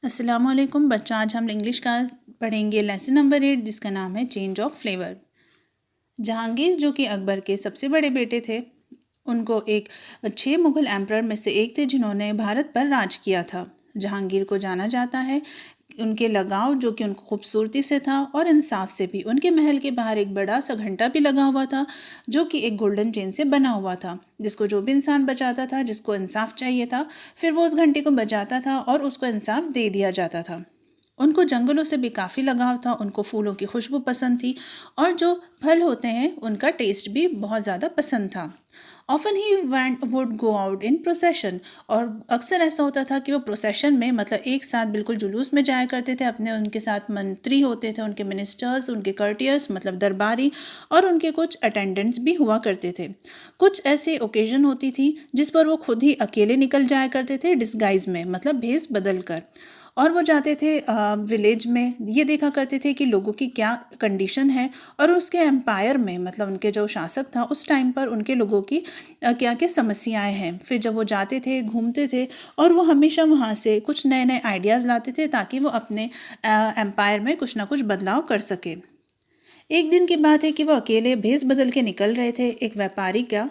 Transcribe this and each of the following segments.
अस्सलामुअलैकुम बच्चों, आज हम इंग्लिश का पढ़ेंगे लेसन नंबर 8 जिसका नाम है चेंज ऑफ फ्लेवर। जहांगीर जो कि अकबर के सबसे बड़े बेटे थे, उनको एक 6 मुग़ल एम्परर में से एक थे जिन्होंने भारत पर राज किया था। जहांगीर को जाना जाता है उनके लगाव जो कि उनको खूबसूरती से था और इंसाफ से भी। उनके महल के बाहर एक बड़ा सा घंटा भी लगा हुआ था जो कि एक गोल्डन चेन से बना हुआ था, जिसको जो भी इंसान बजाता था, जिसको इंसाफ चाहिए था, फिर वो उस घंटे को बजाता था और उसको इंसाफ दे दिया जाता था। उनको जंगलों से भी काफ़ी लगाव था, उनको फूलों की खुशबू पसंद थी और जो फल होते हैं उनका टेस्ट भी बहुत ज़्यादा पसंद था। Often he would go out in procession, और अक्सर ऐसा होता था कि वो प्रोसेशन में मतलब एक साथ बिल्कुल जुलूस में जाया करते थे। अपने उनके साथ मंत्री होते थे, उनके मिनिस्टर्स, उनके कर्टियर्स मतलब दरबारी, और उनके कुछ अटेंडेंट्स भी हुआ करते थे। कुछ ऐसे ओकेजन होती थी जिस पर वो खुद ही अकेले निकल जाया करते थे डिस्गाइज में, मतलब भेस बदल कर, और वो जाते थे विलेज में। ये देखा करते थे कि लोगों की क्या कंडीशन है और उसके एम्पायर में मतलब उनके जो शासक था उस टाइम पर उनके लोगों की क्या क्या समस्याएं हैं। फिर जब वो जाते थे, घूमते थे, और वो हमेशा वहाँ से कुछ नए नए आइडियाज़ लाते थे ताकि वो अपने एम्पायर में कुछ ना कुछ बदलाव कर सके। एक दिन की बात है कि वो अकेले भेस बदल के निकल रहे थे एक व्यापारी का,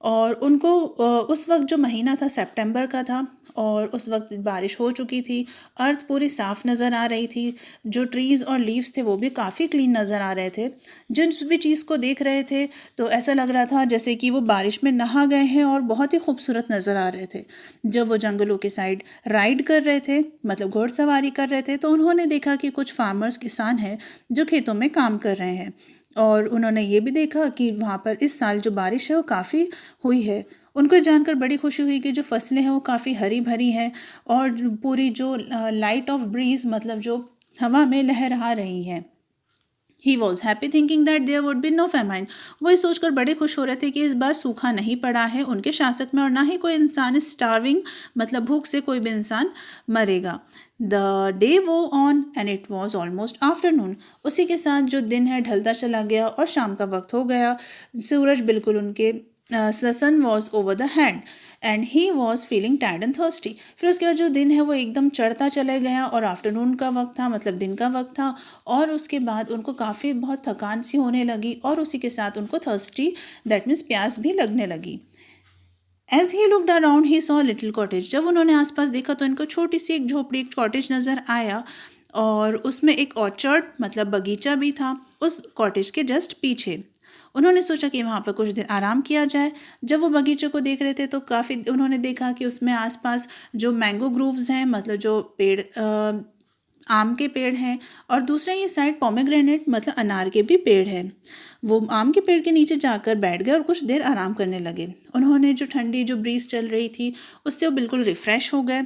और उनको उस वक्त जो महीना था सितंबर का था और उस वक्त बारिश हो चुकी थी। अर्थ पूरी साफ़ नज़र आ रही थी, जो ट्रीज़ और लीव्स थे वो भी काफ़ी क्लीन नज़र आ रहे थे। जिस भी चीज़ को देख रहे थे तो ऐसा लग रहा था जैसे कि वो बारिश में नहा गए हैं और बहुत ही खूबसूरत नज़र आ रहे थे। जब वो जंगलों के साइड राइड कर रहे थे, मतलब घोड़सवारी कर रहे थे, तो उन्होंने देखा कि कुछ फार्मर्स किसान हैं जो खेतों में काम कर रहे हैं, और उन्होंने ये भी देखा कि वहाँ पर इस साल जो बारिश है वो काफ़ी हुई है। उनको जानकर बड़ी खुशी हुई कि जो फसलें हैं वो काफ़ी हरी भरी हैं और पूरी जो लाइट ऑफ ब्रीज मतलब जो हवा में लहरा रही हैं। He was happy thinking that there would be no famine. वो ये सोचकर बड़े खुश हो रहे थे कि इस बार सूखा नहीं पड़ा है उनके शासक में, और ना ही कोई इंसान स्टार्विंग मतलब भूख से कोई भी इंसान मरेगा। द डे वो on and it was almost afternoon. उसी के साथ जो दिन है ढलता चला गया और शाम का वक्त हो गया। सूरज बिल्कुल उनके the sun was over the hand and he was feeling tired and thirsty. फिर उसके बाद जो दिन है वो एकदम चढ़ता चला गया और आफ्टरनून का वक्त था, मतलब दिन का वक्त था, और उसके बाद उनको काफ़ी बहुत थकान सी होने लगी और उसी के साथ उनको थर्स्टी दैट मीन्स प्यास भी लगने लगी। As he looked around he saw little cottage. जब उन्होंने आसपास देखा तो इनको छोटी सी एक झोपड़ी, एक कॉटेज नज़र आया, और उसमें एक ऑर्चर्ड मतलब बगीचा भी था उस कॉटेज के जस्ट पीछे। उन्होंने सोचा कि वहाँ पर कुछ देर आराम किया जाए। जब वो बगीचे को देख रहे थे तो काफ़ी उन्होंने देखा कि उसमें आसपास जो मैंगो ग्रूव्स हैं, मतलब जो पेड़ आम के पेड़ हैं, और दूसरा ये साइड पोमेग्रेनेट मतलब अनार के भी पेड़ हैं। वो आम के पेड़ के नीचे जाकर बैठ गए और कुछ देर आराम करने लगे। उन्होंने जो ठंडी जो ब्रीज चल रही थी उससे वो बिल्कुल रिफ़्रेश हो गए।